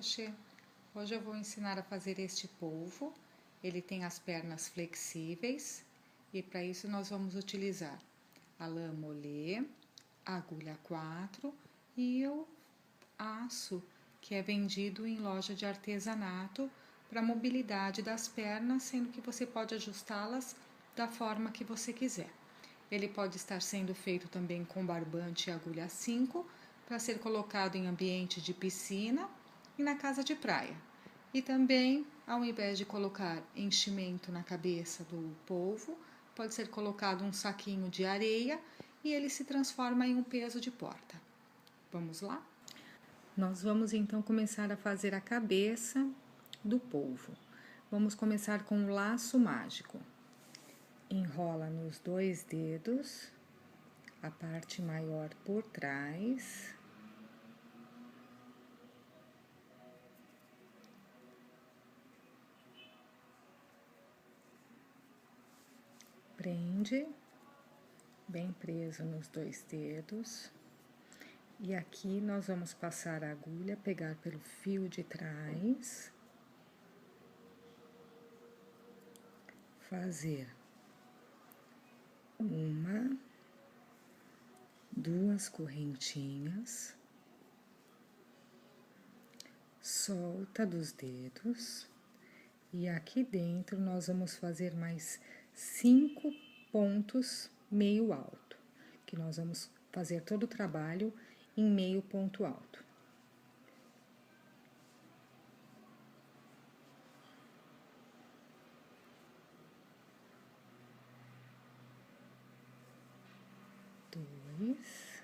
crochê. Hoje eu vou ensinar a fazer este polvo. Ele tem as pernas flexíveis e para isso nós vamos utilizar a lã molê, a agulha 4 e o aço que é vendido em loja de artesanato para mobilidade das pernas, sendo que você pode ajustá-las da forma que você quiser. Ele pode estar sendo feito também com barbante e agulha 5 para ser colocado em ambiente de piscina e na casa de praia. E também, ao invés de colocar enchimento na cabeça do polvo, pode ser colocado um saquinho de areia e ele se transforma em um peso de porta. Vamos lá? Nós vamos então começar a fazer a cabeça do polvo. Vamos começar com o laço mágico. Enrola nos 2 dedos, a parte maior por trás. Prende bem preso nos 2 dedos. E aqui nós vamos passar a agulha, pegar pelo fio de trás, fazer 1, 2 correntinhas, solta dos dedos, e aqui dentro nós vamos fazer mais 5 pontos meio alto, que nós vamos fazer todo o trabalho em meio ponto alto. Dois,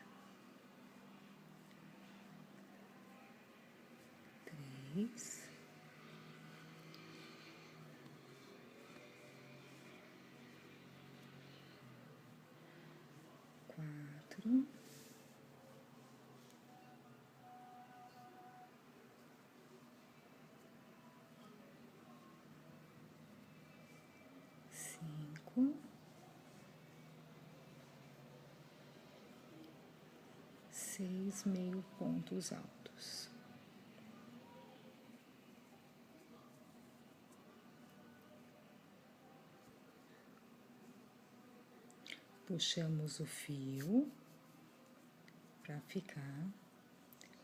3, 4, 5, 6 meio pontos altos. Puxamos o fio para ficar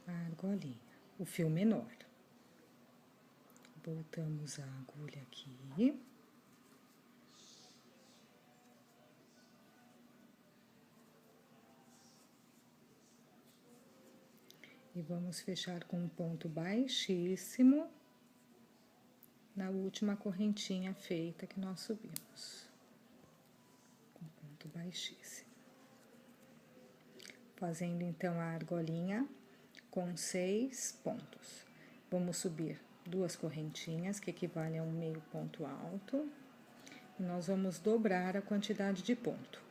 a argolinha, o fio menor. Voltamos a agulha aqui. E vamos fechar com um ponto baixíssimo na última correntinha feita que nós subimos. Com ponto baixíssimo. Fazendo então a argolinha com 6 pontos. Vamos subir 2 correntinhas, que equivalem a um meio ponto alto. E nós vamos dobrar a quantidade de ponto.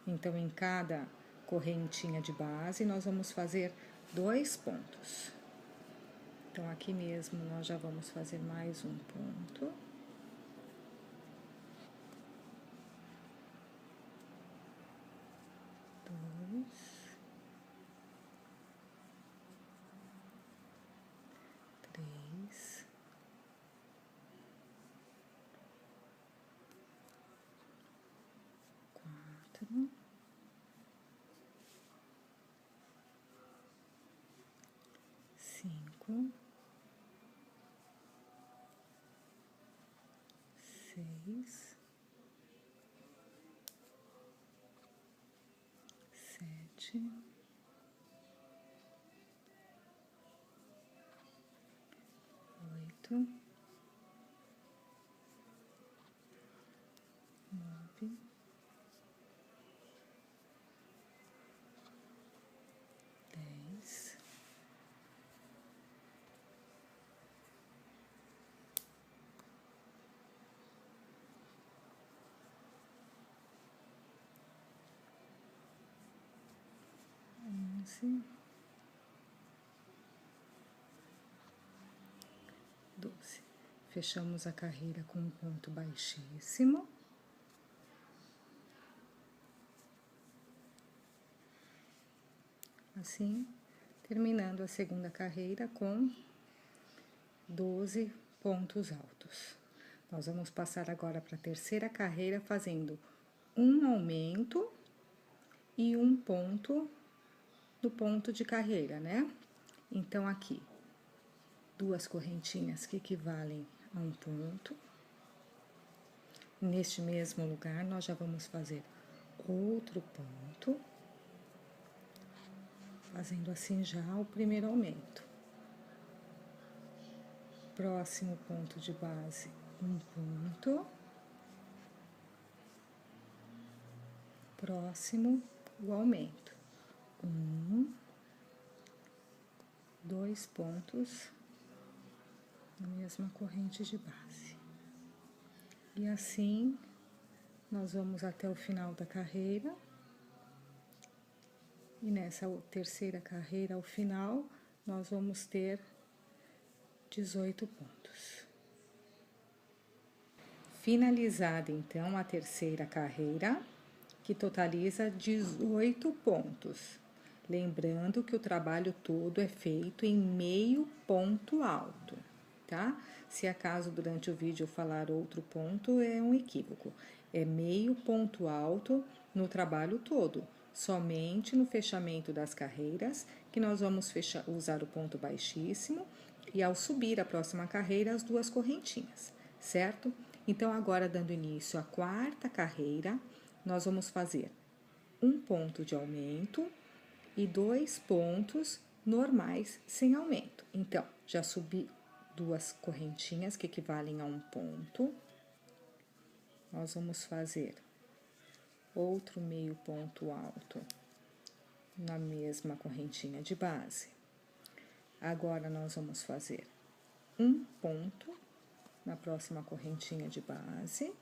Então, em cada correntinha de base, nós vamos fazer 2 pontos. Então, aqui mesmo, nós já vamos fazer mais um ponto. Dois. 3. 4. 5, 6, 7, 8, 9, 10, 11, 12. Fechamos a carreira com um ponto baixíssimo. Assim, terminando a segunda carreira com 12 pontos altos. Nós vamos passar agora para a terceira carreira fazendo um aumento e um ponto no ponto de carreira, né? Então, aqui, duas correntinhas que equivalem a um ponto. Neste mesmo lugar, nós já vamos fazer outro ponto, fazendo assim já o primeiro aumento. Próximo ponto de base, um ponto. Próximo, o aumento. 2 pontos na mesma corrente de base. E assim, nós vamos até o final da carreira. E nessa terceira carreira, ao final, nós vamos ter 18 pontos. Finalizada, então, a terceira carreira, que totaliza 18 pontos. Lembrando que o trabalho todo é feito em meio ponto alto, tá? Se acaso durante o vídeo eu falar outro ponto, é um equívoco. É meio ponto alto no trabalho todo. Somente no fechamento das carreiras, que nós vamos usar o ponto baixíssimo, e ao subir a próxima carreira, as duas correntinhas, certo? Então, agora dando início à quarta carreira, nós vamos fazer um ponto de aumento e 2 pontos normais sem aumento. Então, já subi duas correntinhas que equivalem a um ponto. Nós vamos fazer outro meio ponto alto na mesma correntinha de base. Agora, nós vamos fazer um ponto na próxima correntinha de base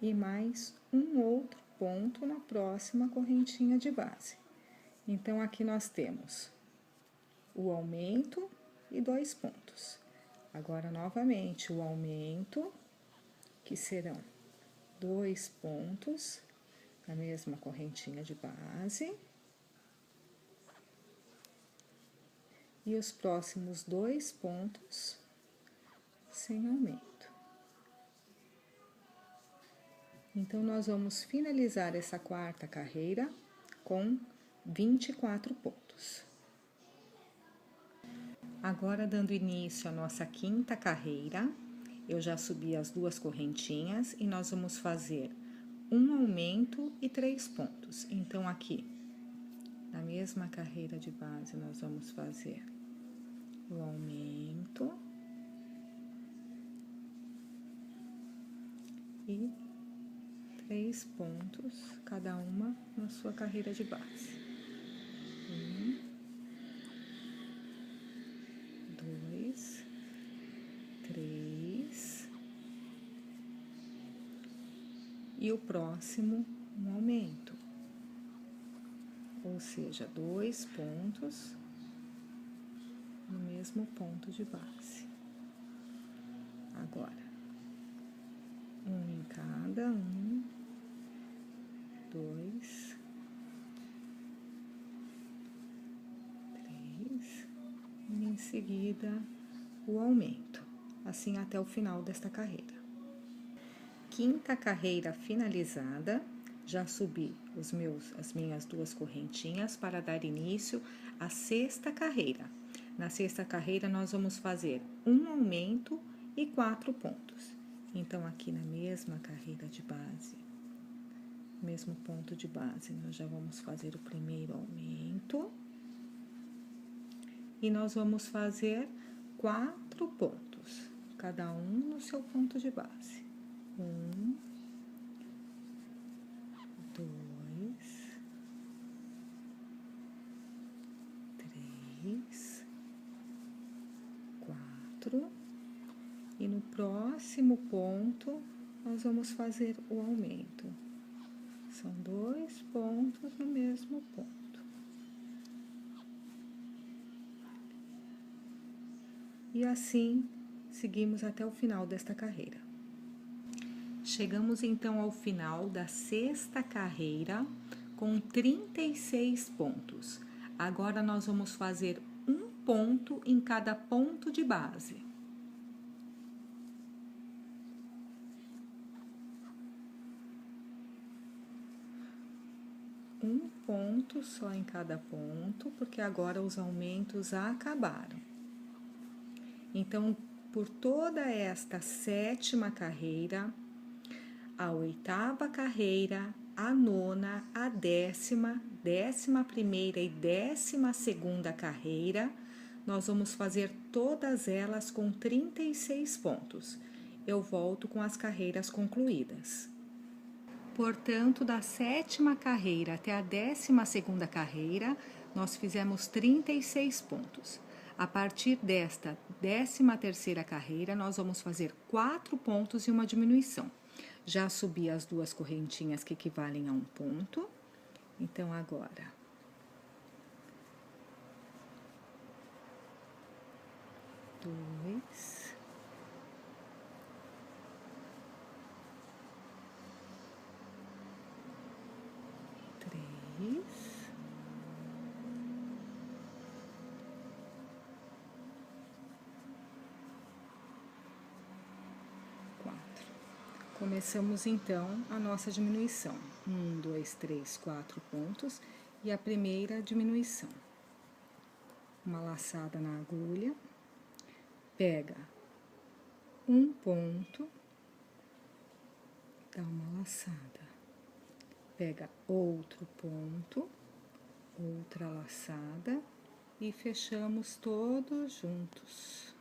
e mais um outro ponto na próxima correntinha de base. Então, aqui nós temos o aumento e 2 pontos. Agora, novamente, o aumento, que serão 2 pontos na mesma correntinha de base. E os próximos 2 pontos sem aumento. Então, nós vamos finalizar essa quarta carreira com 24 pontos. Agora, dando início à nossa quinta carreira, eu já subi as duas correntinhas e nós vamos fazer um aumento e 3 pontos. Então, aqui, na mesma carreira de base, nós vamos fazer o aumento e 3 pontos, cada uma na sua carreira de base. 2, 3. E o próximo, um aumento. Ou seja, 2 pontos no mesmo ponto de base. Agora, um em cada, 2, 3, e em seguida o aumento, assim até o final desta carreira. Quinta carreira finalizada, já subi as minhas duas correntinhas para dar início à sexta carreira. Na sexta carreira, nós vamos fazer um aumento e 4 pontos. Então, aqui na mesma carreira de base, mesmo ponto de base, nós já vamos fazer o primeiro aumento. E nós vamos fazer 4 pontos, cada um no seu ponto de base. 1, 2, 3, 4. E no próximo ponto, nós vamos fazer o aumento. São 2 pontos no mesmo ponto. E assim, seguimos até o final desta carreira. Chegamos então ao final da sexta carreira com 36 pontos. Agora, nós vamos fazer um ponto em cada ponto de base. Um ponto só em cada ponto, porque agora os aumentos acabaram. Então, por toda esta 7ª carreira, a 8ª carreira, a 9ª, a 10ª, 11ª e 12ª carreira, nós vamos fazer todas elas com 36 pontos. Eu volto com as carreiras concluídas. Portanto, da 7ª carreira até a 12ª carreira, nós fizemos 36 pontos. A partir desta 13ª carreira, nós vamos fazer 4 pontos e uma diminuição. Já subi as 2 correntinhas que equivalem a 1 ponto. Então, agora, dois, três, quatro. Começamos então a nossa diminuição. 1, 2, 3, 4 pontos e a primeira diminuição. Uma laçada na agulha, pega um ponto, dá uma laçada, pega outro ponto, outra laçada e fechamos todos juntos.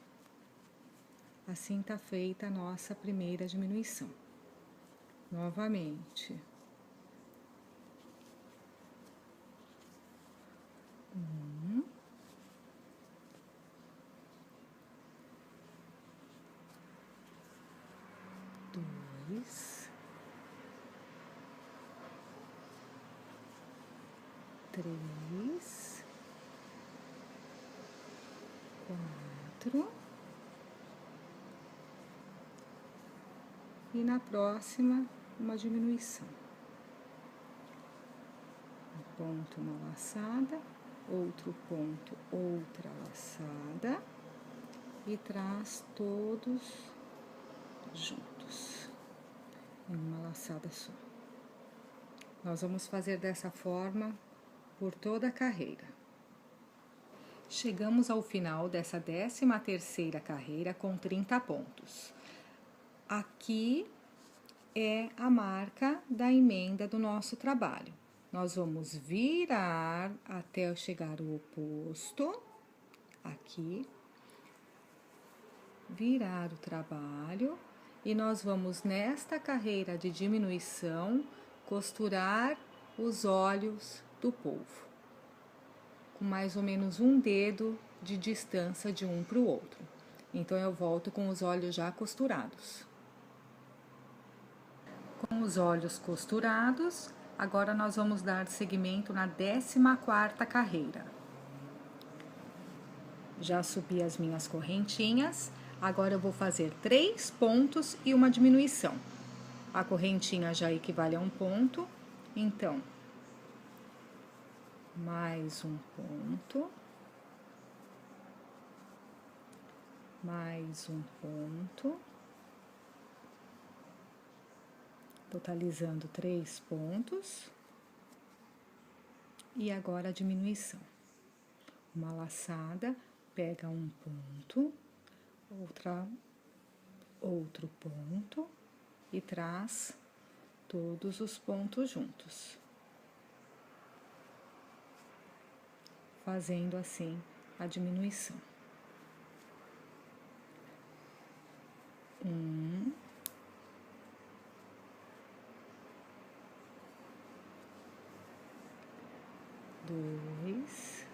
Assim tá feita a nossa primeira diminuição. Novamente. 1, 2, 3, 4 e na próxima uma diminuição. Um ponto, uma laçada, outro ponto, outra laçada e traz todos juntos em uma laçada só. Nós vamos fazer dessa forma por toda a carreira. Chegamos ao final dessa 13ª carreira com 30 pontos. Aqui é a marca da emenda do nosso trabalho. Nós vamos virar até chegar ao oposto, aqui, virar o trabalho e nós vamos nesta carreira de diminuição costurar os olhos do polvo, com mais ou menos um dedo de distância de um para o outro. Então, eu volto com os olhos já costurados. Com os olhos costurados, agora nós vamos dar seguimento na 14ª carreira. Já subi as minhas correntinhas, agora eu vou fazer 3 pontos e uma diminuição. A correntinha já equivale a 1 ponto, então, mais um ponto, mais um ponto, totalizando 3 pontos, e agora a diminuição. Uma laçada, pega um ponto, outro ponto e traz todos os pontos juntos, fazendo assim a diminuição. 1, 2,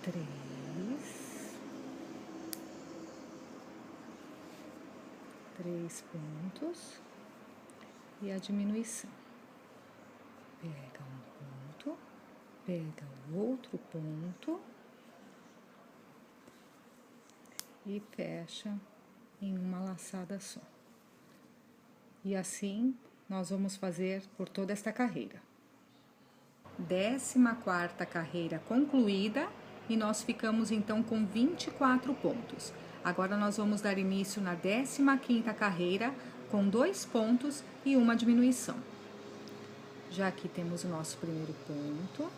3, 3 pontos e a diminuição. Pega um ponto, pega o outro ponto e fecha em uma laçada só. E assim nós vamos fazer por toda esta carreira. 14ª carreira concluída e nós ficamos então com 24 pontos. Agora nós vamos dar início na 15ª carreira com 2 pontos e uma diminuição. Já aqui temos o nosso primeiro ponto,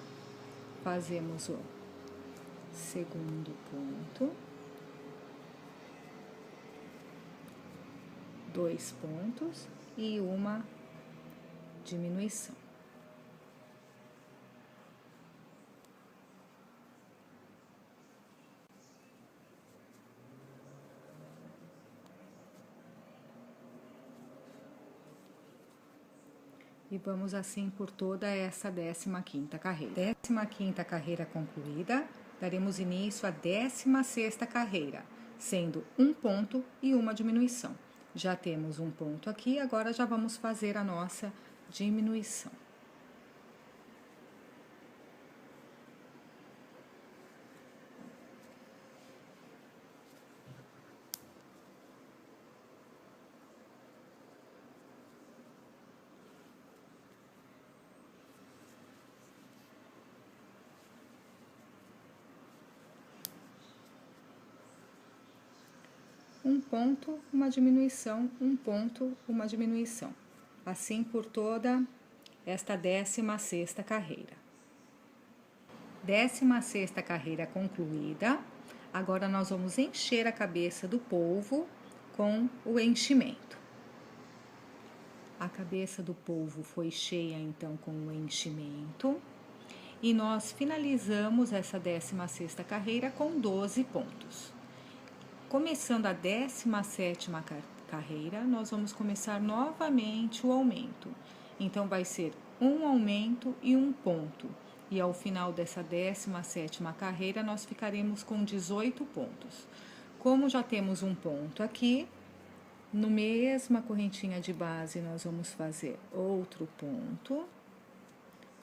fazemos o segundo ponto, 2 pontos e uma diminuição. E vamos assim por toda essa 15ª carreira. 15ª carreira concluída, daremos início à 16ª carreira, sendo um ponto e uma diminuição. Já temos um ponto aqui, agora já vamos fazer a nossa diminuição. Um ponto, uma diminuição, um ponto, uma diminuição. Assim por toda esta 16ª carreira. 16ª carreira concluída. Agora nós vamos encher a cabeça do polvo com o enchimento. A cabeça do polvo foi cheia então com o enchimento. E nós finalizamos essa 16ª carreira com 12 pontos. Começando a 17ª carreira, nós vamos começar novamente o aumento. Então, vai ser um aumento e um ponto. E ao final dessa 17ª carreira, nós ficaremos com 18 pontos. Como já temos um ponto aqui, no mesma correntinha de base, nós vamos fazer outro ponto,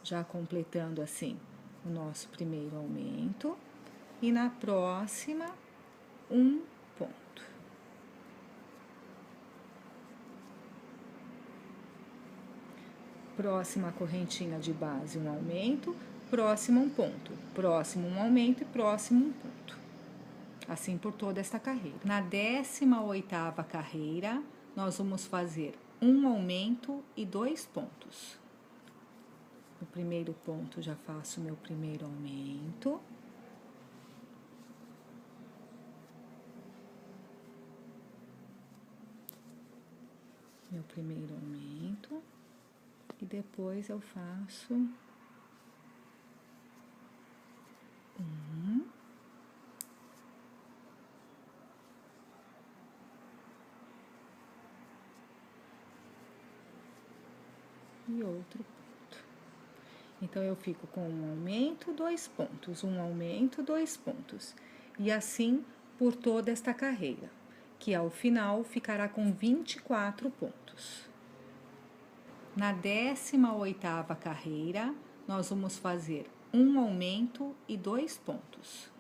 já completando assim o nosso primeiro aumento. E na próxima, um ponto. Próxima correntinha de base, um aumento, próximo um ponto, próximo um aumento e próximo um ponto. Assim por toda esta carreira. Na 18ª carreira, nós vamos fazer um aumento e 2 pontos. No primeiro ponto, já faço meu primeiro aumento. Meu primeiro aumento. E depois eu faço um e outro ponto. Então, eu fico com um aumento, 2 pontos, um aumento, 2 pontos. E assim por toda esta carreira, que ao final ficará com 24 pontos. Na 18ª carreira, nós vamos fazer um aumento e 2 pontos.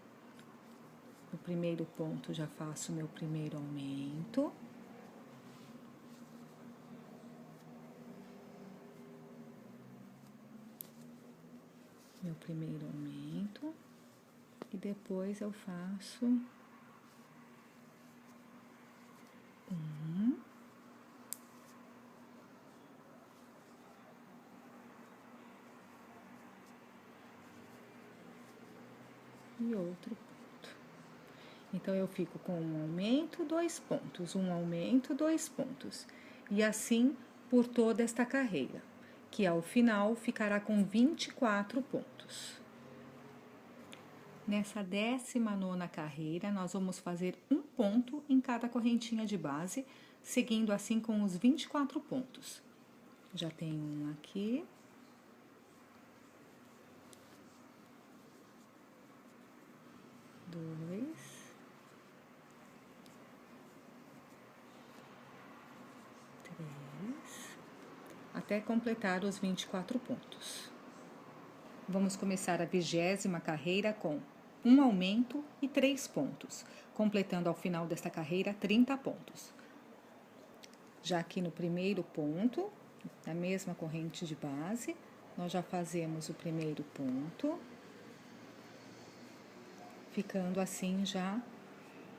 No primeiro ponto, já faço meu primeiro aumento. Meu primeiro aumento. E depois eu faço um. E outro ponto. Então, eu fico com um aumento, 2 pontos, um aumento, 2 pontos. E assim por toda esta carreira, que ao final ficará com 24 pontos. Nessa 19ª carreira, nós vamos fazer um ponto em cada correntinha de base, seguindo assim com os 24 pontos. Já tem um aqui. Dois, 3, até completar os 24 pontos. Vamos começar a 20ª carreira com um aumento e 3 pontos, completando ao final desta carreira 30 pontos. Já aqui no primeiro ponto, na mesma corrente de base, nós já fazemos o primeiro ponto, ficando assim já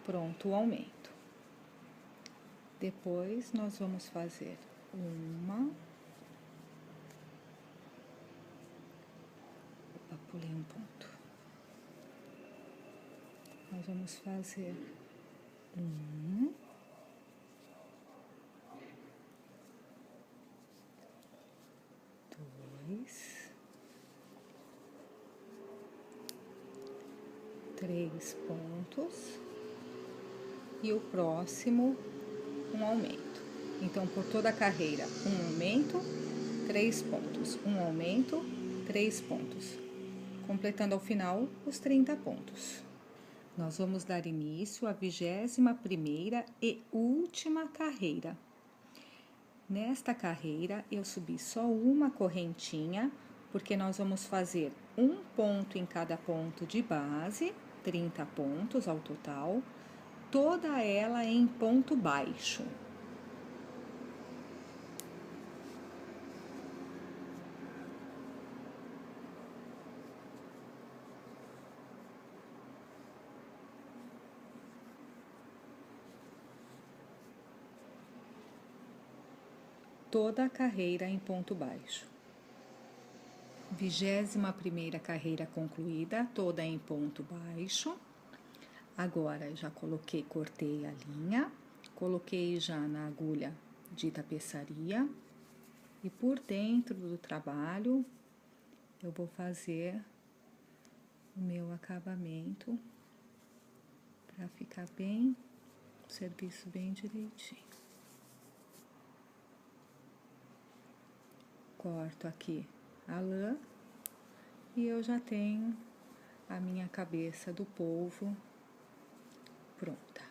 pronto o aumento. Depois, nós vamos fazer pulei um ponto. Nós vamos fazer 2, 3 pontos e o próximo um aumento. Então, por toda a carreira, um aumento, 3 pontos, um aumento, 3 pontos, completando ao final os 30 pontos. Nós vamos dar início à 21ª e última carreira. Nesta carreira, eu subi só uma correntinha, porque nós vamos fazer um ponto em cada ponto de base, 30 pontos ao total, toda ela em ponto baixo. Toda a carreira em ponto baixo. 21ª carreira concluída, toda em ponto baixo. Agora, já cortei a linha, coloquei já na agulha de tapeçaria e por dentro do trabalho eu vou fazer o meu acabamento para ficar bem, o serviço bem direitinho. Corto aqui a lã e eu já tenho a minha cabeça do polvo pronta.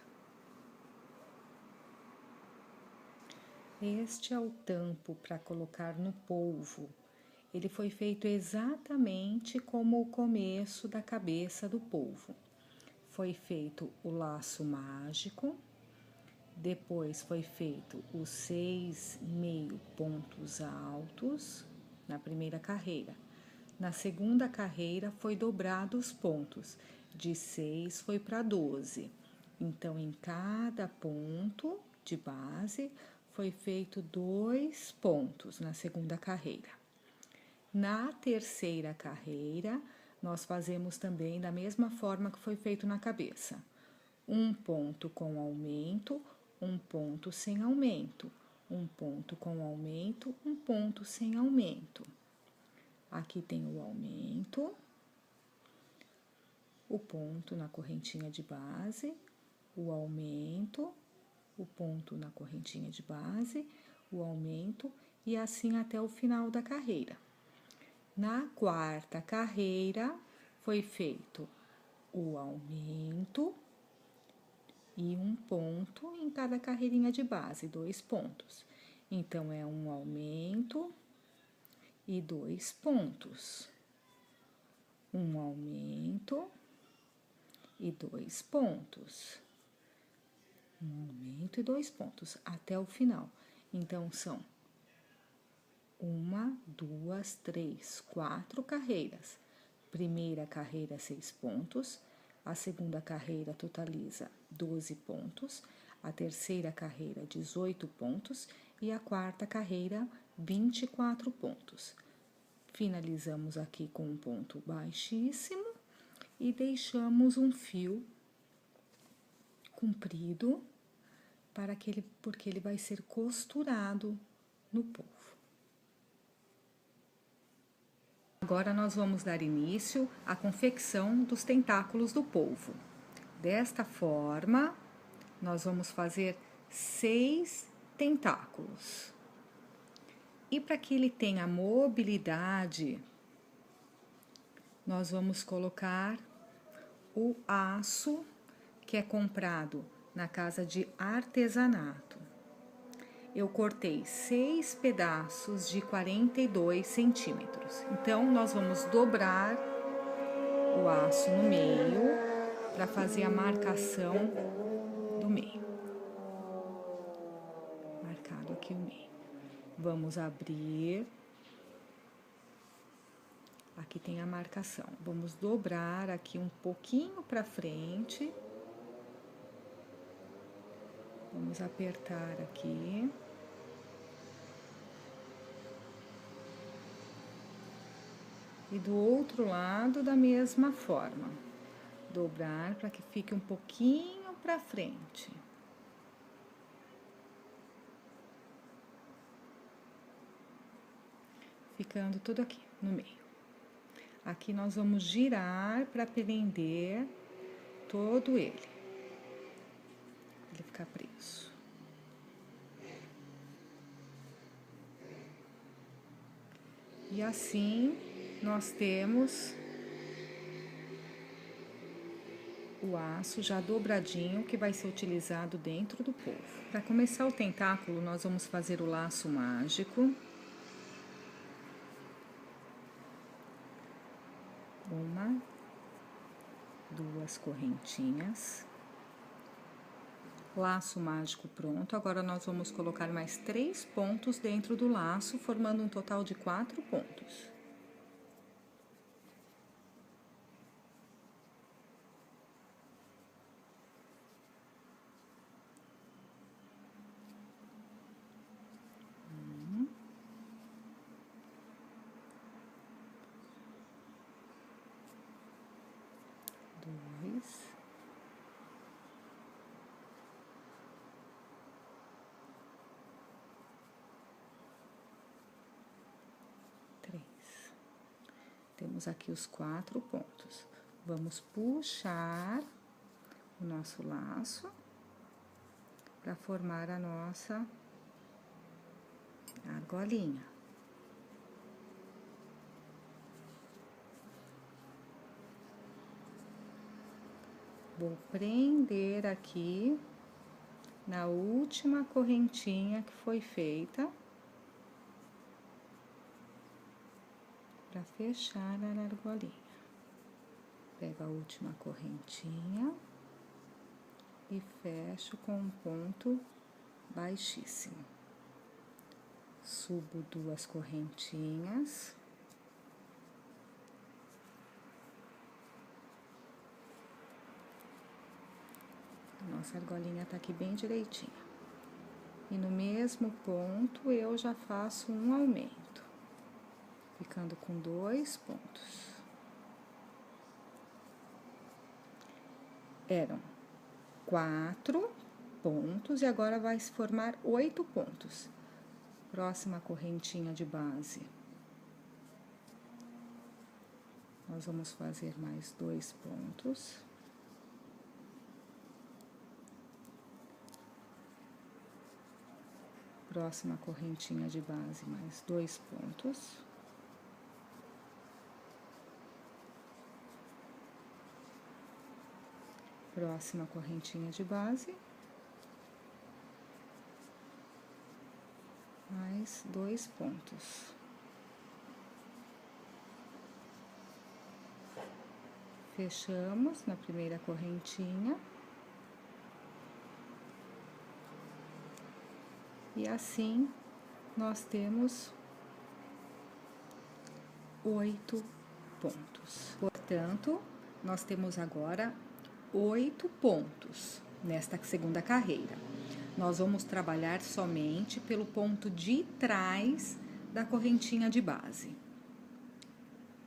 Este é o tampo para colocar no polvo. Ele foi feito exatamente como o começo da cabeça do polvo. Foi feito o laço mágico, depois foi feito os 6 meio pontos altos na primeira carreira. Na segunda carreira foi dobrado os pontos, de 6 foi para 12. Então, em cada ponto de base foi feito 2 pontos na segunda carreira. Na terceira carreira, nós fazemos também da mesma forma que foi feito na cabeça. Um ponto com aumento, um ponto sem aumento, um ponto com aumento, um ponto sem aumento. Aqui tem o aumento, o ponto na correntinha de base, o aumento, o ponto na correntinha de base, o aumento e assim até o final da carreira. Na quarta carreira, foi feito o aumento e um ponto em cada carreirinha de base, 2 pontos. Então, é um aumento e 2 pontos. Um aumento e 2 pontos. Um aumento e 2 pontos, até o final. Então, são 1, 2, 3, 4 carreiras. Primeira carreira, 6 pontos. A segunda carreira totaliza 12 pontos. A terceira carreira, 18 pontos. E a quarta carreira, 24 pontos. Finalizamos aqui com um ponto baixíssimo e deixamos um fio comprido porque ele vai ser costurado no polvo. Agora, nós vamos dar início à confecção dos tentáculos do polvo. Desta forma, nós vamos fazer 6 tentáculos. E para que ele tenha mobilidade, nós vamos colocar o aço que é comprado na casa de artesanato. Eu cortei 6 pedaços de 42 centímetros. Então, nós vamos dobrar o aço no meio para fazer a marcação do meio. Marcado aqui o meio. Vamos abrir Aqui tem a marcação. Vamos dobrar aqui um pouquinho para frente. Vamos apertar aqui. E do outro lado, da mesma forma. Dobrar para que fique um pouquinho para frente. Ficando tudo aqui no meio. Aqui nós vamos girar para prender todo ele ficar preso. E assim nós temos o aço já dobradinho que vai ser utilizado dentro do polvo. Para começar o tentáculo, nós vamos fazer o laço mágico. Uma, duas correntinhas. Laço mágico pronto. Agora nós vamos colocar mais 3 pontos dentro do laço, formando um total de 4 pontos. Dois. Temos aqui os 4 pontos. Vamos puxar o nosso laço para formar a nossa argolinha. Vou prender aqui na última correntinha que foi feita. Para fechar a argolinha. Pego a última correntinha e fecho com um ponto baixíssimo. Subo 2 correntinhas. Nossa argolinha tá aqui bem direitinha. E no mesmo ponto eu já faço um aumento. Ficando com 2 pontos. Eram 4 pontos e agora vai se formar 8 pontos. Próxima correntinha de base. Nós vamos fazer mais 2 pontos. Próxima correntinha de base, mais 2 pontos. Próxima correntinha de base, mais 2 pontos. Fechamos na primeira correntinha. E assim, nós temos 8 pontos. Portanto, nós temos agora 8 pontos nesta segunda carreira. Nós vamos trabalhar somente pelo ponto de trás da correntinha de base.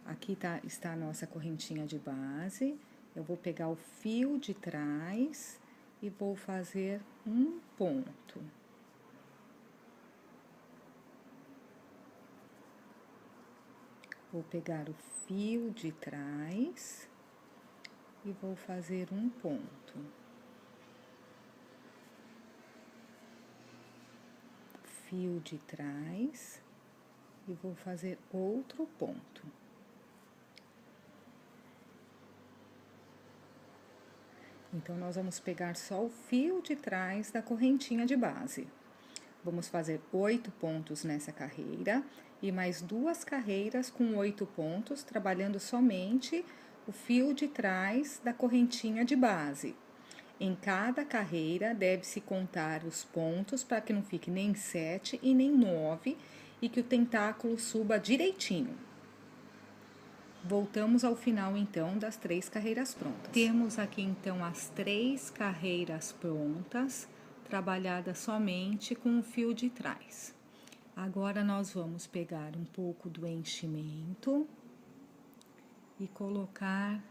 Aqui está a nossa correntinha de base. Eu vou pegar o fio de trás e vou fazer um ponto. Vou pegar o fio de trás e vou fazer um ponto. Fio de trás e vou fazer outro ponto. Então, nós vamos pegar só o fio de trás da correntinha de base. Vamos fazer 8 pontos nessa carreira e mais 2 carreiras com 8 pontos, trabalhando somente o fio de trás da correntinha de base. Em cada carreira, deve-se contar os pontos para que não fique nem 7 e nem 9 e que o tentáculo suba direitinho. Voltamos ao final, então, das 3 carreiras prontas. Temos aqui, então, as 3 carreiras prontas, trabalhadas somente com o fio de trás. Agora, nós vamos pegar um pouco do enchimento e colocar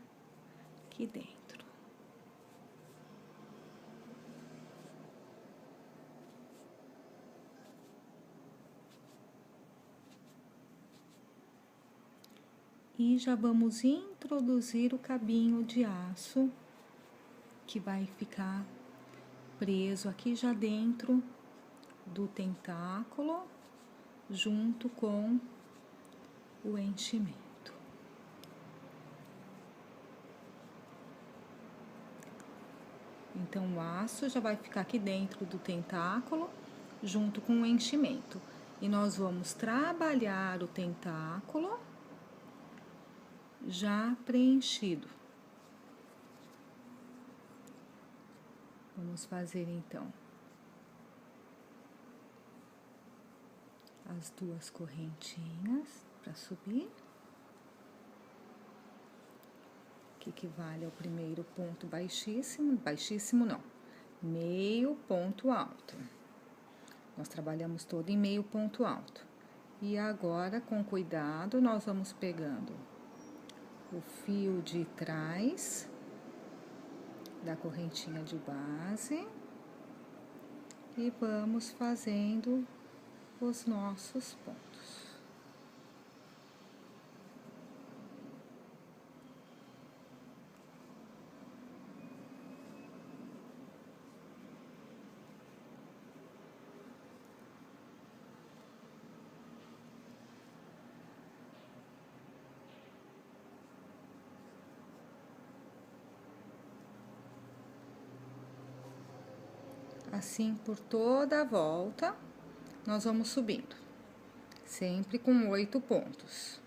aqui dentro. E já vamos introduzir o cabinho de aço, que vai ficar preso aqui já dentro do tentáculo, junto com o enchimento. Então, o aço já vai ficar aqui dentro do tentáculo, junto com o enchimento. E nós vamos trabalhar o tentáculo já preenchido. Vamos fazer, então, as 2 correntinhas para subir, que equivale ao primeiro ponto baixíssimo, baixíssimo não, meio ponto alto. Nós trabalhamos todo em meio ponto alto. E agora, com cuidado, nós vamos pegando o fio de trás da correntinha de base e vamos fazendo os nossos pontos. Assim, por toda a volta, nós vamos subindo, sempre com 8 pontos.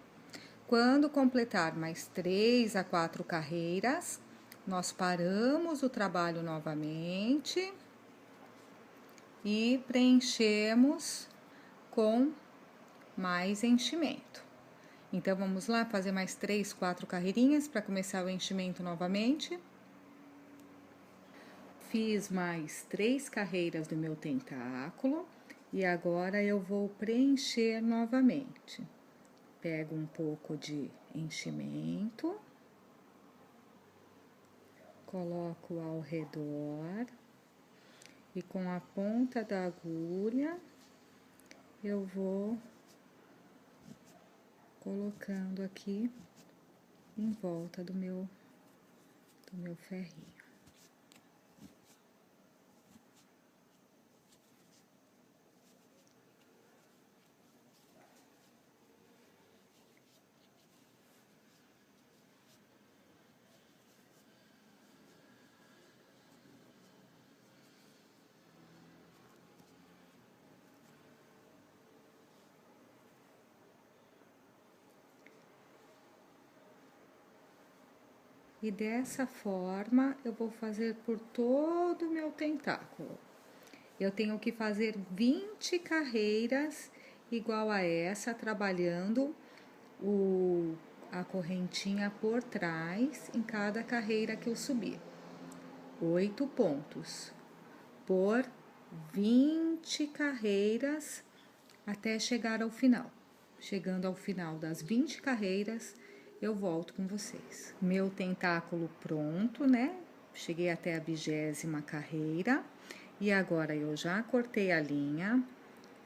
Quando completar mais 3 a 4 carreiras, nós paramos o trabalho novamente e preenchemos com mais enchimento. Então, vamos lá fazer mais 3, 4 carreirinhas para começar o enchimento novamente. Fiz mais 3 carreiras do meu tentáculo e agora eu vou preencher novamente. Pego um pouco de enchimento, coloco ao redor e com a ponta da agulha eu vou colocando aqui em volta do meu ferrinho. E dessa forma, eu vou fazer por todo o meu tentáculo. Eu tenho que fazer 20 carreiras igual a essa, trabalhando a correntinha por trás em cada carreira que eu subir. 8 pontos por 20 carreiras até chegar ao final. Chegando ao final das 20 carreiras, eu volto com vocês. Meu tentáculo pronto, né? Cheguei até a 20ª carreira e agora eu já cortei a linha,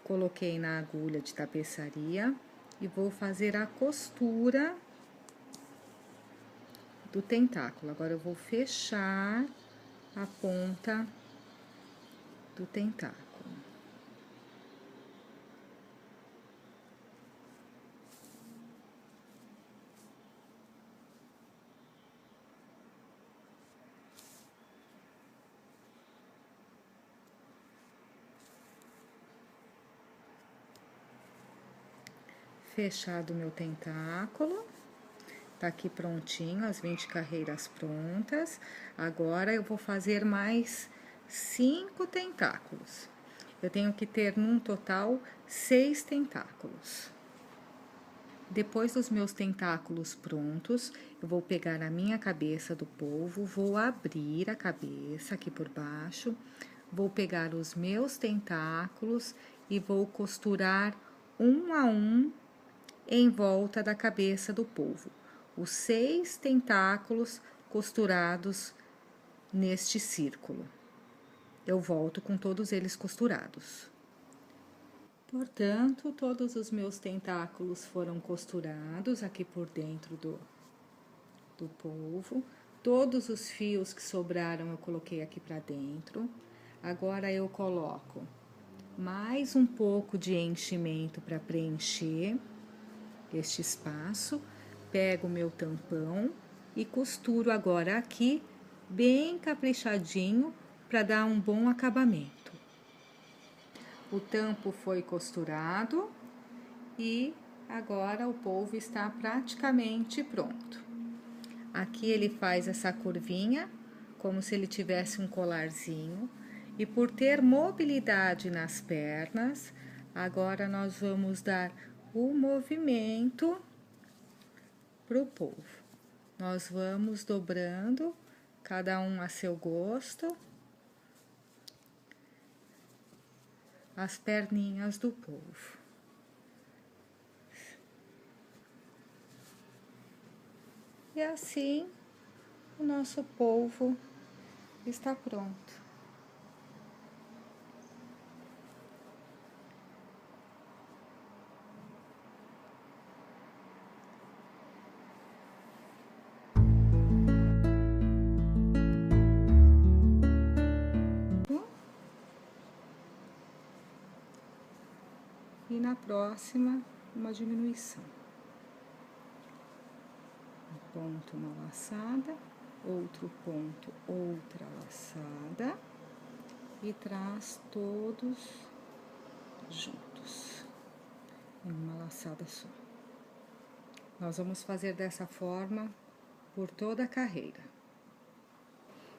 coloquei na agulha de tapeçaria e vou fazer a costura do tentáculo. Agora eu vou fechar a ponta do tentáculo. Fechado o meu tentáculo, tá aqui prontinho, as 20 carreiras prontas. Agora, eu vou fazer mais 5 tentáculos. Eu tenho que ter, num total, 6 tentáculos. Depois dos meus tentáculos prontos, eu vou pegar a minha cabeça do polvo, vou abrir a cabeça aqui por baixo, vou pegar os meus tentáculos e vou costurar um a um em volta da cabeça do polvo. Os 6 tentáculos costurados neste círculo. Eu volto com todos eles costurados. Portanto, todos os meus tentáculos foram costurados aqui por dentro do polvo. Todos os fios que sobraram eu coloquei aqui para dentro. Agora eu coloco mais um pouco de enchimento para preencher este espaço. Pego o meu tampão e costuro agora aqui bem caprichadinho para dar um bom acabamento. O tampo foi costurado e agora o polvo está praticamente pronto. Aqui ele faz essa curvinha, como se ele tivesse um colarzinho. E por ter mobilidade nas pernas, agora nós vamos dar o movimento para o polvo. Nós vamos dobrando, cada um a seu gosto, as perninhas do polvo. E assim, o nosso polvo está pronto. E na próxima, uma diminuição. Um ponto, uma laçada, outro ponto, outra laçada, e traz todos juntos, em uma laçada só. Nós vamos fazer dessa forma por toda a carreira.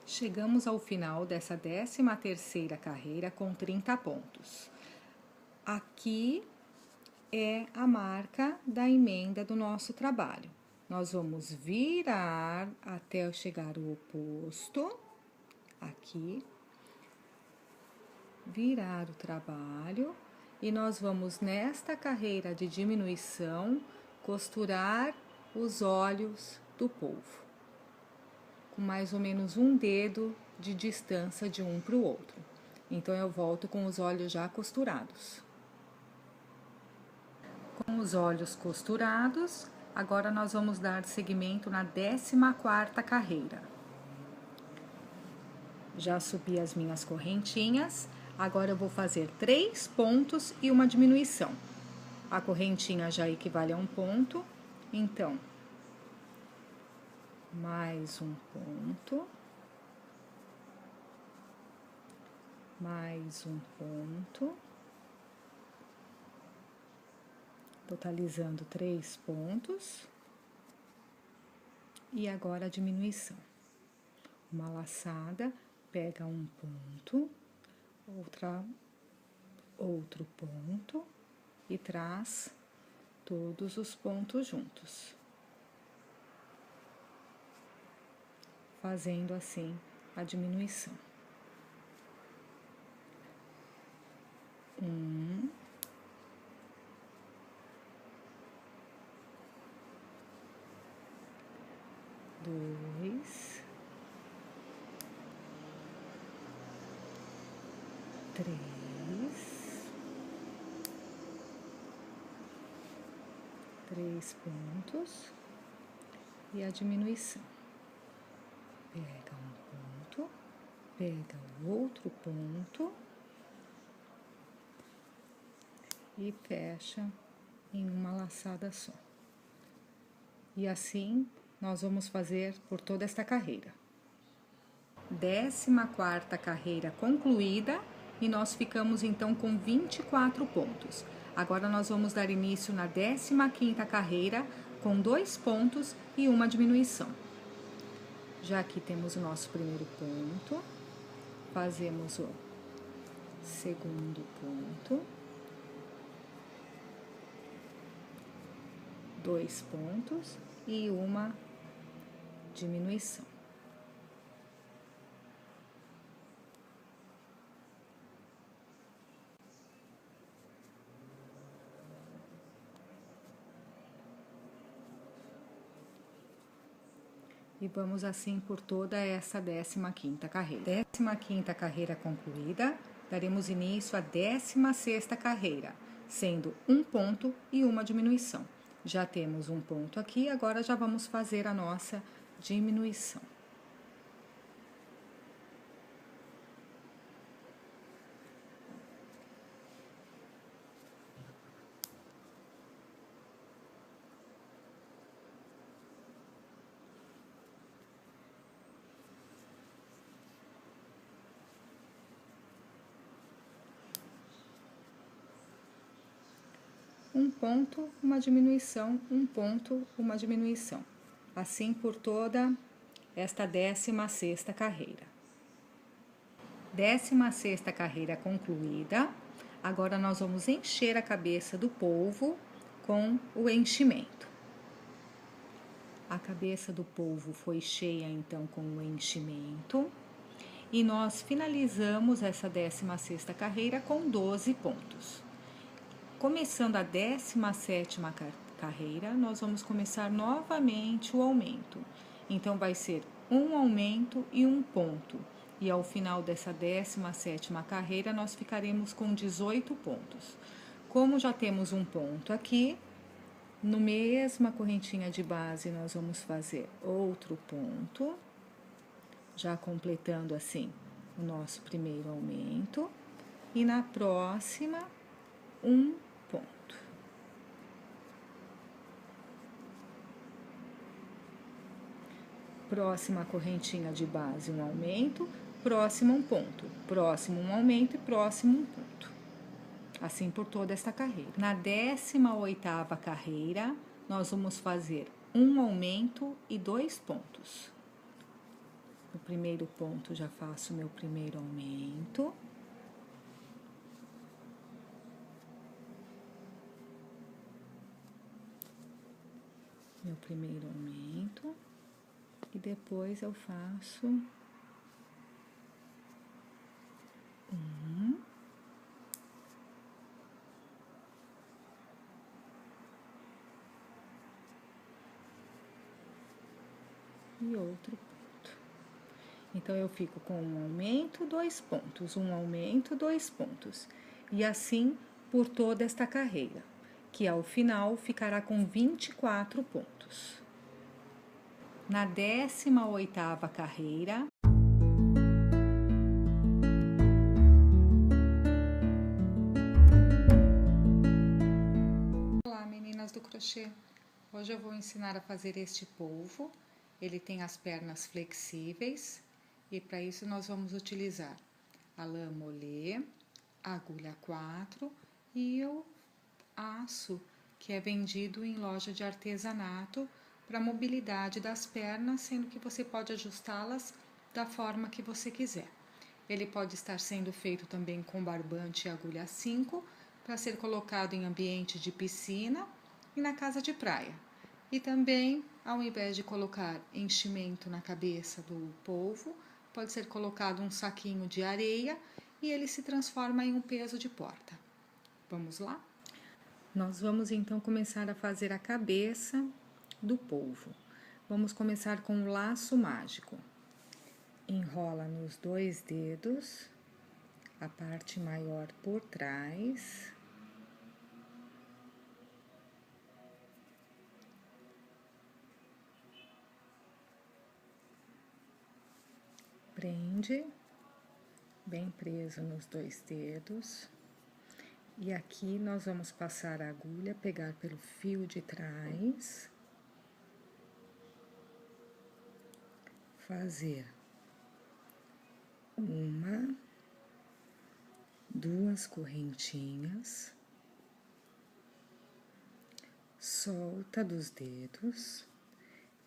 Chegamos ao final dessa 13ª carreira com 30 pontos. Aqui é a marca da emenda do nosso trabalho. Nós vamos virar até chegar ao oposto, aqui, virar o trabalho, e nós vamos nesta carreira de diminuição costurar os olhos do polvo, com mais ou menos um dedo de distância de um para o outro. Então eu volto com os olhos já costurados. Com os olhos costurados, agora nós vamos dar seguimento na 14ª carreira. Já subi as minhas correntinhas, agora eu vou fazer 3 pontos e uma diminuição. A correntinha já equivale a um ponto, então, mais um ponto, mais um ponto, totalizando 3 pontos, e agora a diminuição. Uma laçada, pega um ponto, outro ponto, e traz todos os pontos juntos, fazendo assim a diminuição. 1, 2, 3, 3 pontos e a diminuição. Pega um ponto, pega o outro ponto e fecha em uma laçada só. E assim nós vamos fazer por toda esta carreira. 14ª carreira concluída e nós ficamos então com 24 pontos. Agora nós vamos dar início na 15ª carreira com 2 pontos e uma diminuição. Já aqui temos o nosso primeiro ponto, fazemos o segundo ponto, 2 pontos e uma diminuição. E vamos assim por toda essa 15ª carreira. 15ª carreira concluída, daremos início à 16ª carreira, sendo um ponto e uma diminuição. Já temos um ponto aqui, agora já vamos fazer a nossa diminuição. Um ponto, uma diminuição, um ponto, uma diminuição. Assim por toda esta 16ª carreira. 16ª carreira concluída. Agora nós vamos encher a cabeça do polvo com o enchimento. A cabeça do polvo foi cheia então com o enchimento. E nós finalizamos essa 16ª carreira com 12 pontos. Começando a 17ª carreira, nós vamos começar novamente o aumento. Então, vai ser um aumento e um ponto. E ao final dessa 17ª carreira, nós ficaremos com 18 pontos. Como já temos um ponto aqui, no mesma correntinha de base, nós vamos fazer outro ponto, já completando assim o nosso primeiro aumento. E na próxima, um ponto. Próxima correntinha de base, um aumento, próximo um ponto, próximo um aumento e próximo um ponto. Assim por toda esta carreira. Na 18ª carreira, nós vamos fazer um aumento e 2 pontos. No primeiro ponto, já faço meu primeiro aumento. Meu primeiro aumento. E depois eu faço um. E outro ponto. Então, eu fico com um aumento, 2 pontos, um aumento, 2 pontos. E assim por toda esta carreira, que ao final ficará com 24 pontos. Na 18ª carreira, olá meninas do crochê, hoje eu vou ensinar a fazer este polvo. Ele tem as pernas flexíveis e para isso nós vamos utilizar a lã molê, a agulha 4 e o aço que é vendido em loja de artesanato para a mobilidade das pernas, sendo que você pode ajustá-las da forma que você quiser. Ele pode estar sendo feito também com barbante e agulha 5 para ser colocado em ambiente de piscina e na casa de praia. E também, ao invés de colocar enchimento na cabeça do polvo, pode ser colocado um saquinho de areia e ele se transforma em um peso de porta. Vamos lá? Nós vamos então começar a fazer a cabeça do polvo. Vamos começar com o laço mágico. Enrola nos 2 dedos, a parte maior por trás. Prende bem preso nos 2 dedos. E aqui nós vamos passar a agulha, pegar pelo fio de trás, fazer 1, 2 correntinhas, solta dos dedos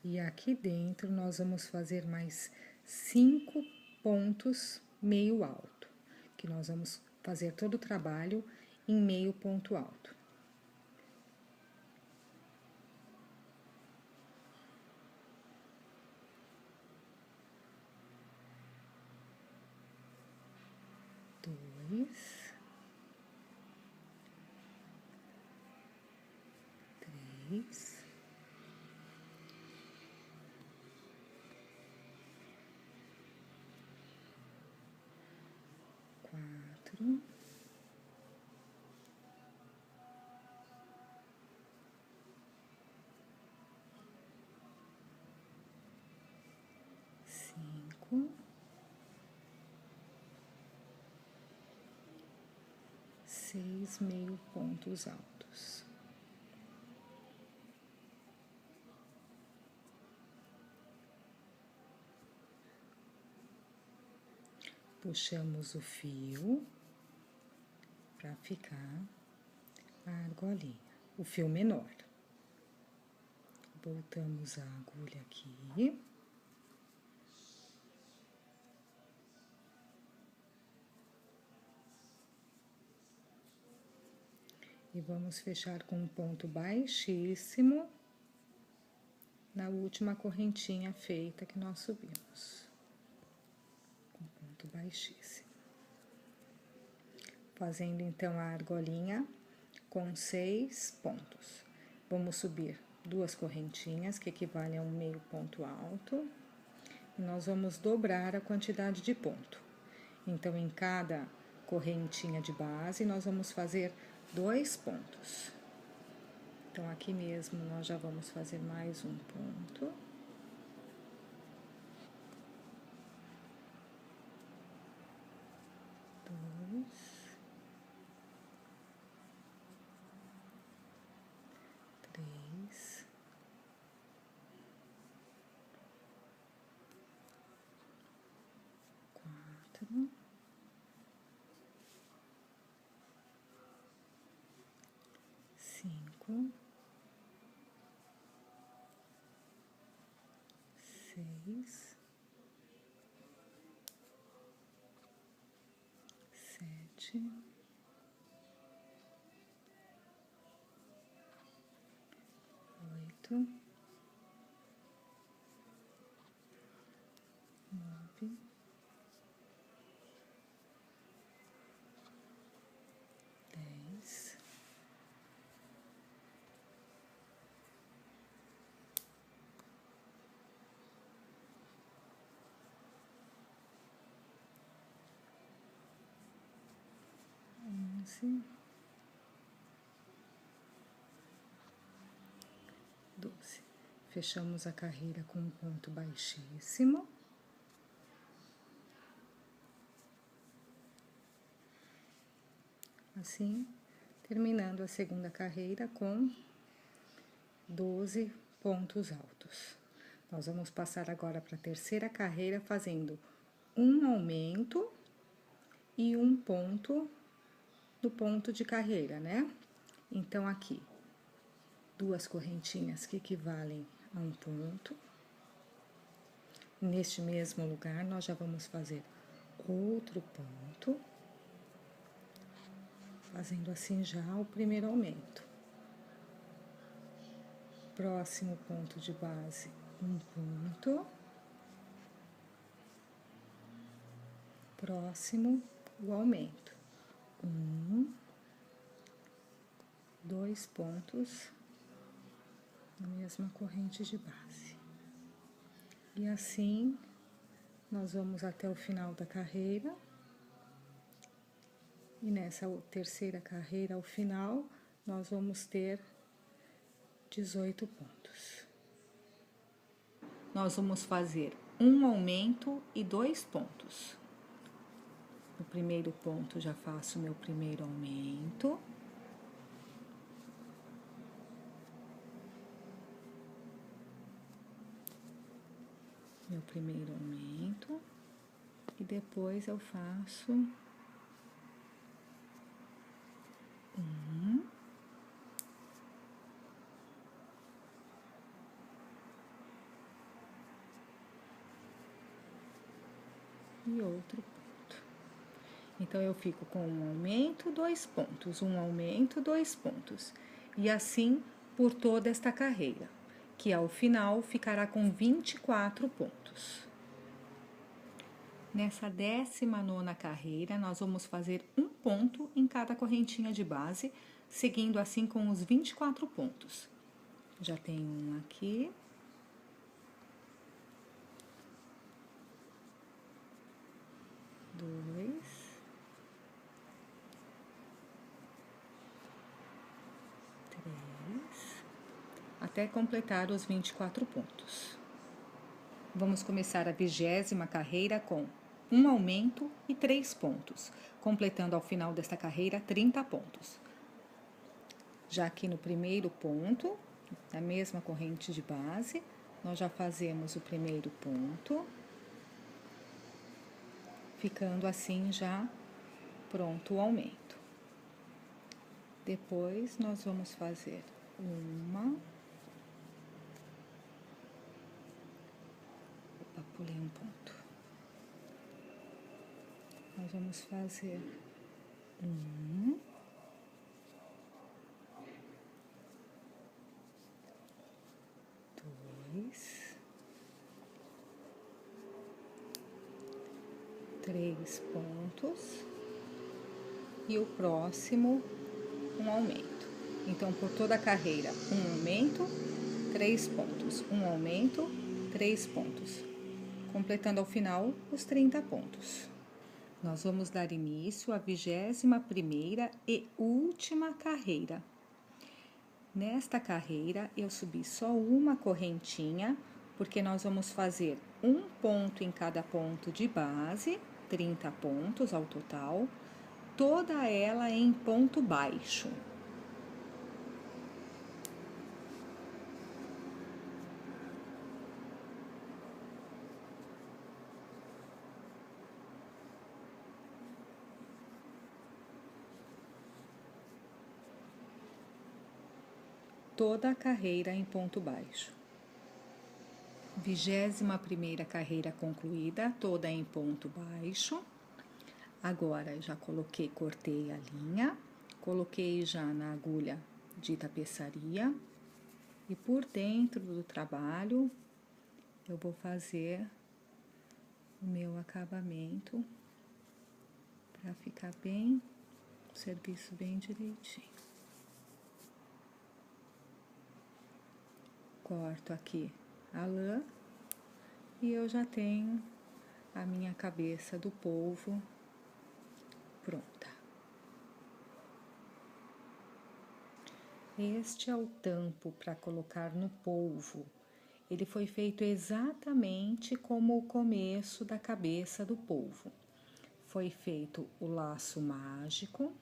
e aqui dentro nós vamos fazer mais 5 pontos meio alto, que nós vamos fazer todo o trabalho em meio ponto alto. 3, 4, 5, 6 meio pontos altos. Puxamos o fio para ficar a argolinha, o fio menor. Voltamos a agulha aqui. E vamos fechar com um ponto baixíssimo na última correntinha feita que nós subimos. Com ponto baixíssimo. Fazendo então a argolinha com 6 pontos. Vamos subir 2 correntinhas, que equivalem a um meio ponto alto. E nós vamos dobrar a quantidade de ponto. Então, em cada correntinha de base, nós vamos fazer 2 pontos. Então, aqui mesmo, nós já vamos fazer mais um ponto. Cinco, 6, 7, 8, 9, 10, 11, 12. Fechamos a carreira com um ponto baixíssimo. Assim, terminando a segunda carreira com 12 pontos altos. Nós vamos passar agora para a terceira carreira fazendo um aumento e um ponto no ponto de carreira, né? Então, aqui, 2 correntinhas que equivalem a um ponto. Neste mesmo lugar, nós já vamos fazer outro ponto, fazendo assim já o primeiro aumento. Próximo ponto de base, um ponto. Próximo, o aumento. 2 pontos na mesma corrente de base. E assim, nós vamos até o final da carreira. E nessa terceira carreira, ao final, nós vamos ter 18 pontos. Nós vamos fazer um aumento e 2 pontos. No primeiro ponto, já faço meu primeiro aumento. Meu primeiro aumento. E depois eu faço um. E outro ponto. Então, eu fico com um aumento, 2 pontos, um aumento, 2 pontos. E assim por toda esta carreira, que ao final ficará com 24 pontos. Nessa 19ª carreira, nós vamos fazer um ponto em cada correntinha de base, seguindo assim com os 24 pontos. Já tem um aqui. Dois. Três. Até completar os 24 pontos. Vamos começar a 20ª carreira com um aumento e 3 pontos, completando ao final desta carreira 30 pontos. Já aqui no primeiro ponto, na mesma corrente de base, nós já fazemos o primeiro ponto, ficando assim já pronto o aumento. Depois nós vamos fazer pulei um ponto. Nós vamos fazer 2, 3 pontos e o próximo um aumento. Então, por toda a carreira, um aumento, 3 pontos, um aumento, 3 pontos, completando ao final os 30 pontos. Nós vamos dar início à 21ª e última carreira. Nesta carreira, eu subi só uma correntinha, porque nós vamos fazer um ponto em cada ponto de base, 30 pontos ao total, toda ela em ponto baixo. Toda a carreira em ponto baixo. 21ª carreira concluída, toda em ponto baixo. Agora, já cortei a linha, coloquei já na agulha de tapeçaria e por dentro do trabalho eu vou fazer o meu acabamento para ficar bem, o serviço bem direitinho. Corto aqui a lã e eu já tenho a minha cabeça do polvo pronta. Este é o tampo para colocar no polvo. Ele foi feito exatamente como o começo da cabeça do polvo. Foi feito o laço mágico,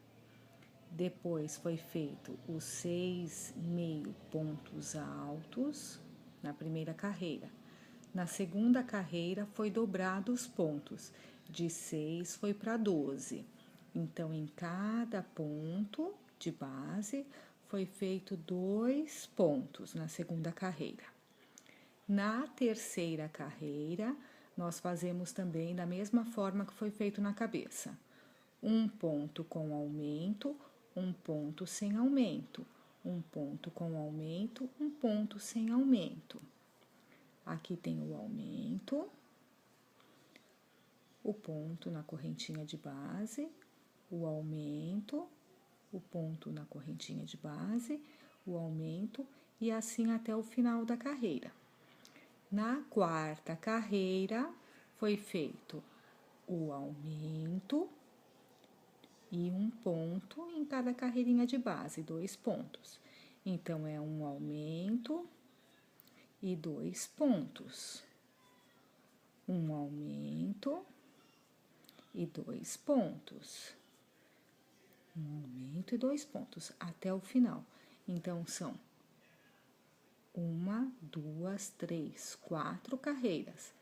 depois foi feito os 6 meio pontos altos na primeira carreira. Na segunda carreira foi dobrado os pontos, de 6 foi para 12. Então, em cada ponto de base foi feito 2 pontos na segunda carreira. Na terceira carreira, nós fazemos também da mesma forma que foi feito na cabeça. Um ponto com aumento, um ponto sem aumento, um ponto com aumento, um ponto sem aumento. Aqui tem o aumento, o ponto na correntinha de base, o aumento, o ponto na correntinha de base, o aumento e assim até o final da carreira. Na quarta carreira foi feito o aumento e um ponto em cada carreirinha de base, 2 pontos. Então, é um aumento e 2 pontos. Um aumento e 2 pontos. Um aumento e 2 pontos, até o final. Então, são 1, 2, 3, 4 carreiras.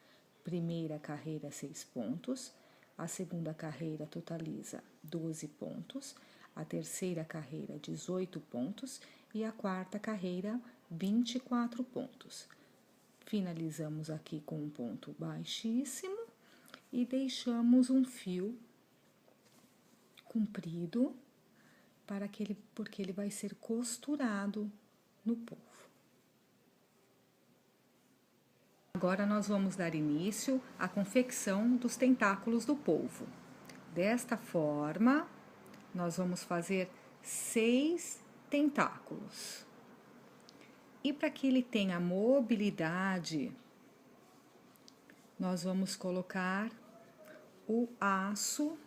Primeira carreira, 6 pontos. A segunda carreira totaliza 12 pontos. A terceira carreira, 18 pontos. E a quarta carreira, 24 pontos. Finalizamos aqui com um ponto baixíssimo e deixamos um fio comprido porque ele vai ser costurado no polvo. Agora nós vamos dar início à confecção dos tentáculos do polvo. Desta forma, nós vamos fazer 6 tentáculos. E para que ele tenha mobilidade, nós vamos colocar o aço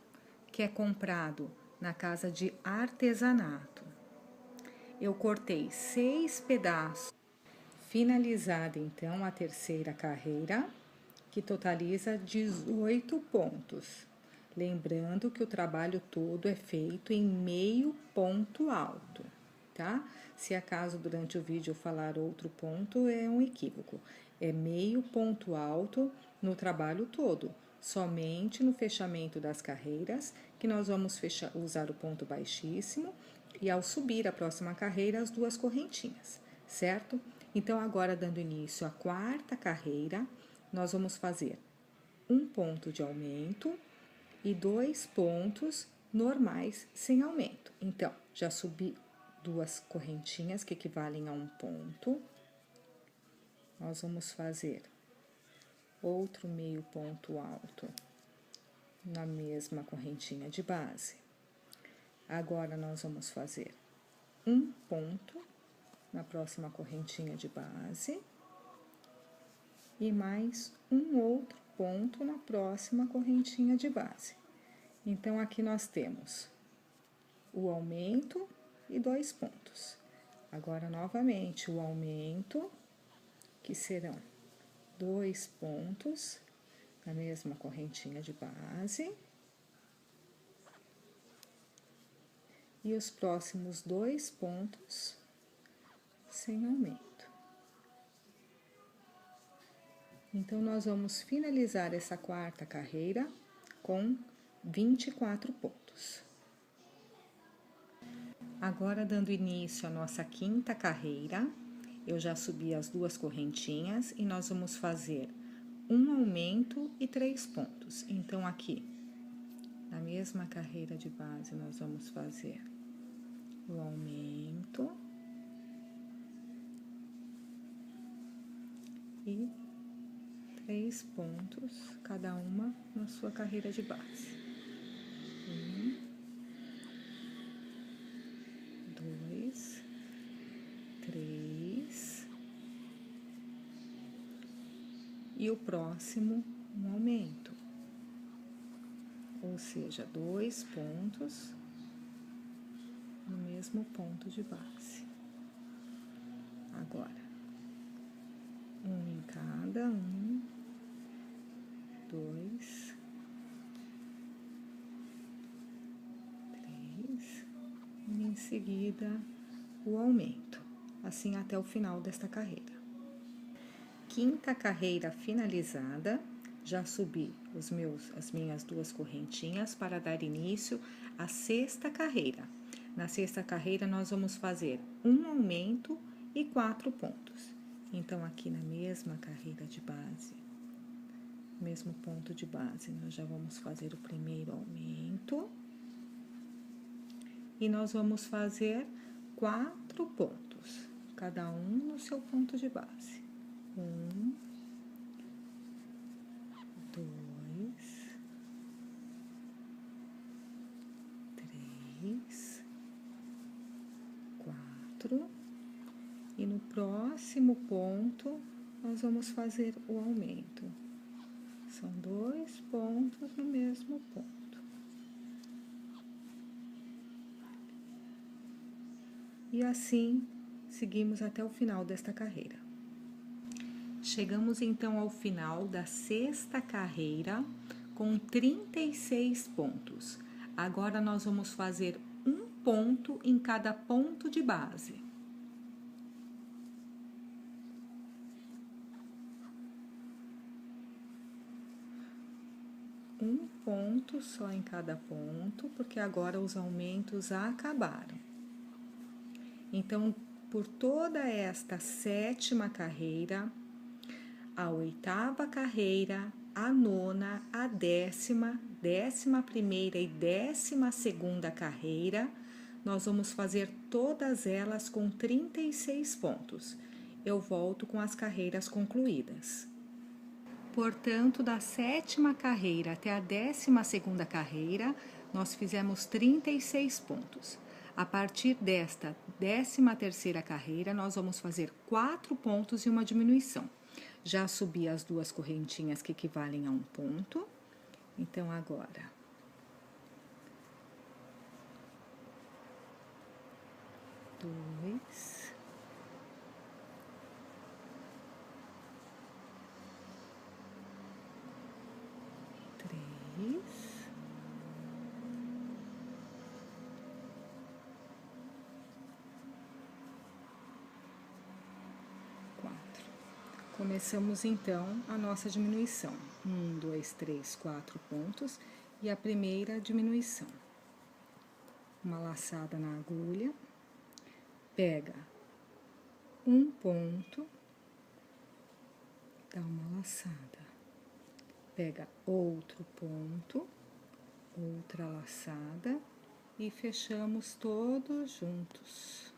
que é comprado na casa de artesanato. Eu cortei 6 pedaços. Finalizada então a terceira carreira, que totaliza 18 pontos. Lembrando que o trabalho todo é feito em meio ponto alto, tá? Se acaso durante o vídeo eu falar outro ponto, é um equívoco. É meio ponto alto no trabalho todo. Somente no fechamento das carreiras, que nós vamos usar o ponto baixíssimo, e ao subir a próxima carreira, as 2 correntinhas, certo? Então, agora dando início à quarta carreira, nós vamos fazer um ponto de aumento e 2 pontos normais sem aumento. Então, já subi 2 correntinhas que equivalem a um ponto. Nós vamos fazer outro meio ponto alto na mesma correntinha de base. Agora, nós vamos fazer um ponto na próxima correntinha de base e mais um outro ponto na próxima correntinha de base. Então, aqui nós temos o aumento e 2 pontos. Agora, novamente, o aumento, que serão 2 pontos na mesma correntinha de base. E os próximos 2 pontos sem aumento. Então, nós vamos finalizar essa quarta carreira com 24 pontos. Agora, dando início à nossa quinta carreira, eu já subi as 2 correntinhas e nós vamos fazer um aumento e 3 pontos. Então, aqui, na mesma carreira de base, nós vamos fazer o aumento e 3 pontos, cada uma na sua carreira de base. 1, 2, 3. E o próximo, um aumento. Ou seja, 2 pontos no mesmo ponto de base. Agora, um em cada, 1, 2, 3, e em seguida o aumento, assim até o final desta carreira. Quinta carreira finalizada, já subi as minhas 2 correntinhas para dar início à sexta carreira. Na sexta carreira, nós vamos fazer um aumento e 4 pontos. Então, aqui na mesma carreira de base, mesmo ponto de base, nós já vamos fazer o primeiro aumento. E nós vamos fazer 4 pontos, cada um no seu ponto de base. 1, 2, 3, 4. E no próximo ponto, nós vamos fazer o aumento. São 2 pontos no mesmo ponto. E assim, seguimos até o final desta carreira. Chegamos então ao final da sexta carreira com 36 pontos. Agora nós vamos fazer um ponto em cada ponto de base. Um ponto só em cada ponto, porque agora os aumentos acabaram. Então, por toda esta sétima carreira, a oitava carreira, a nona, a décima, 11ª e 12ª carreira, nós vamos fazer todas elas com 36 pontos. Eu volto com as carreiras concluídas. Portanto, da sétima carreira até a 12ª carreira, nós fizemos 36 pontos. A partir desta 13ª carreira, nós vamos fazer 4 pontos e uma diminuição. Já subi as 2 correntinhas que equivalem a 1 ponto. Então, agora, dois, três, quatro. Começamos então a nossa diminuição. 1, 2, 3, 4 pontos e a primeira diminuição. Uma laçada na agulha, pega um ponto, dá uma laçada, pega outro ponto, outra laçada e fechamos todos juntos.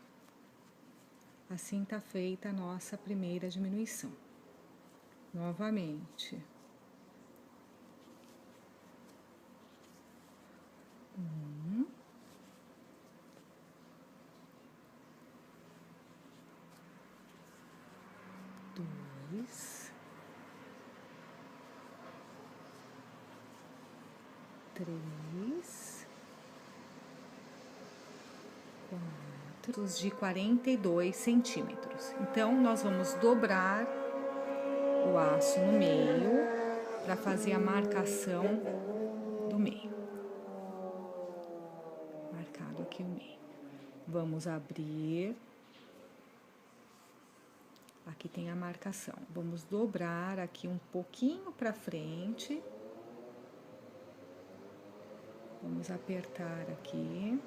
Assim tá feita a nossa primeira diminuição. Novamente. 1, 2, 3, 4, de 42 centímetros. Então, nós vamos dobrar o aço no meio para fazer a marcação do meio. Marcado aqui o meio. Vamos abrir. Aqui tem a marcação. Vamos dobrar aqui um pouquinho para frente. Vamos apertar aqui.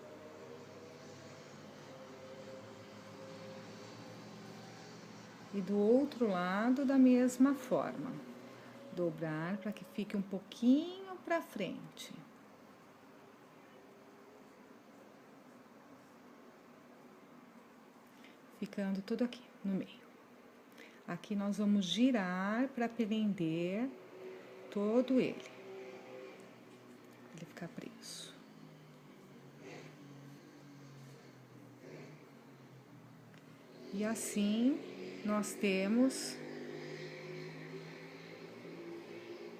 E do outro lado, da mesma forma. Dobrar para que fique um pouquinho para frente. Ficando tudo aqui, no meio. Aqui nós vamos girar para prender todo ele. Ele ficar preso. E assim nós temos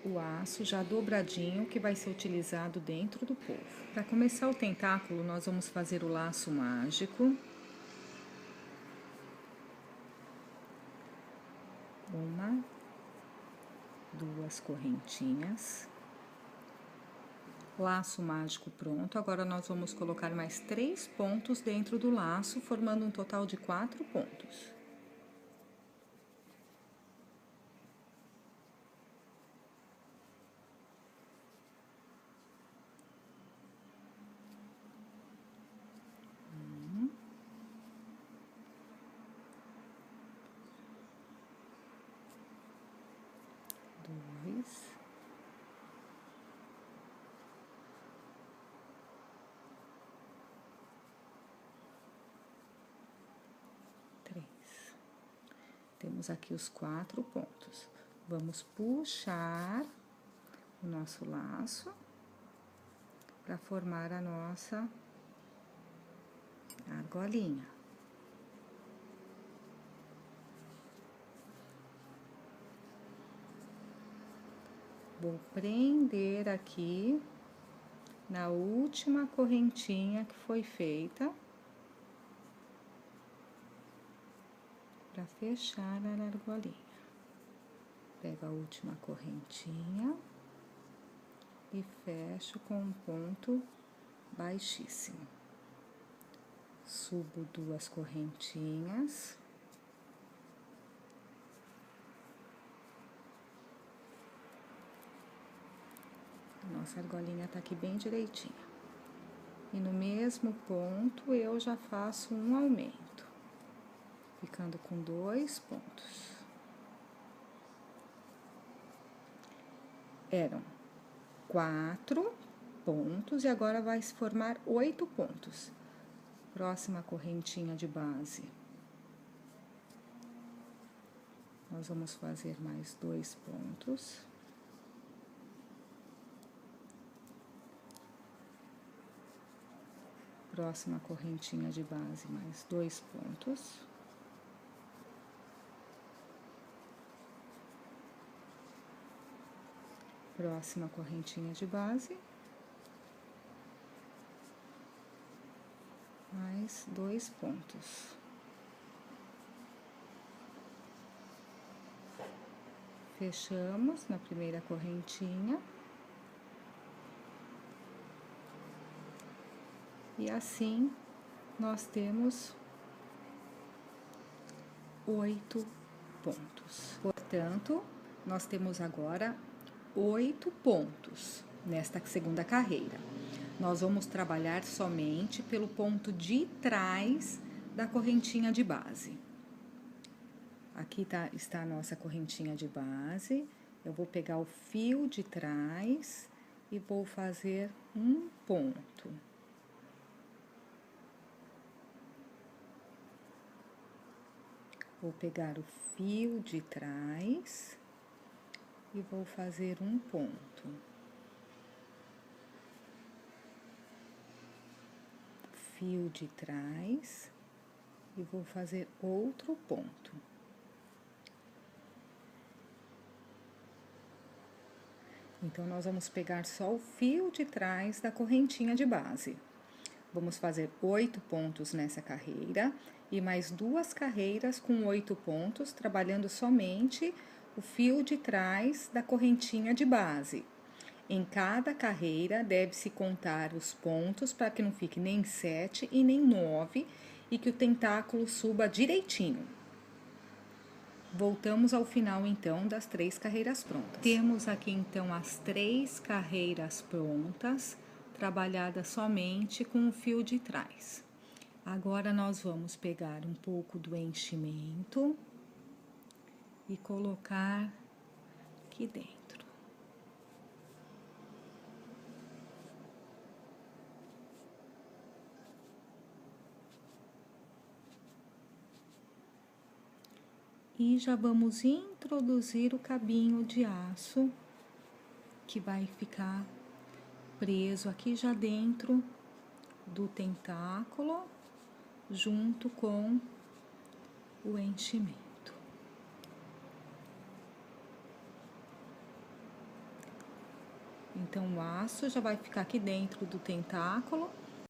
o aço já dobradinho que vai ser utilizado dentro do polvo. Para começar o tentáculo, nós vamos fazer o laço mágico. Uma, 2 correntinhas. Laço mágico pronto. Agora nós vamos colocar mais 3 pontos dentro do laço, formando um total de 4 pontos. Dois. 3. Temos aqui os 4 pontos. Vamos puxar o nosso laço para formar a nossa argolinha. Vou prender aqui na última correntinha que foi feita para fechar a argolinha. Pego a última correntinha e fecho com um ponto baixíssimo. Subo 2 correntinhas. Nossa argolinha tá aqui bem direitinha. E no mesmo ponto eu já faço um aumento, ficando com 2 pontos. Eram 4 pontos e agora vai se formar 8 pontos. Próxima correntinha de base. Nós vamos fazer mais 2 pontos. próxima correntinha de base, mais 2 pontos. Próxima correntinha de base, mais 2 pontos. Fechamos na primeira correntinha. E assim, nós temos 8 pontos. Portanto, nós temos agora 8 pontos nesta segunda carreira. Nós vamos trabalhar somente pelo ponto de trás da correntinha de base. Aqui está a nossa correntinha de base. Eu vou pegar o fio de trás e vou fazer um ponto. Vou pegar o fio de trás e vou fazer um ponto. Fio de trás e vou fazer outro ponto. Então, nós vamos pegar só o fio de trás da correntinha de base. Vamos fazer 8 pontos nessa carreira e mais 2 carreiras com 8 pontos, trabalhando somente o fio de trás da correntinha de base. Em cada carreira, deve-se contar os pontos para que não fique nem 7 e nem 9 e que o tentáculo suba direitinho. Voltamos ao final, então, das 3 carreiras prontas. Temos aqui, então, as 3 carreiras prontas, trabalhadas somente com o fio de trás. Agora, nós vamos pegar um pouco do enchimento e colocar aqui dentro. E já vamos introduzir o cabinho de aço, que vai ficar preso aqui já dentro do tentáculo, junto com o enchimento. Então, o aço já vai ficar aqui dentro do tentáculo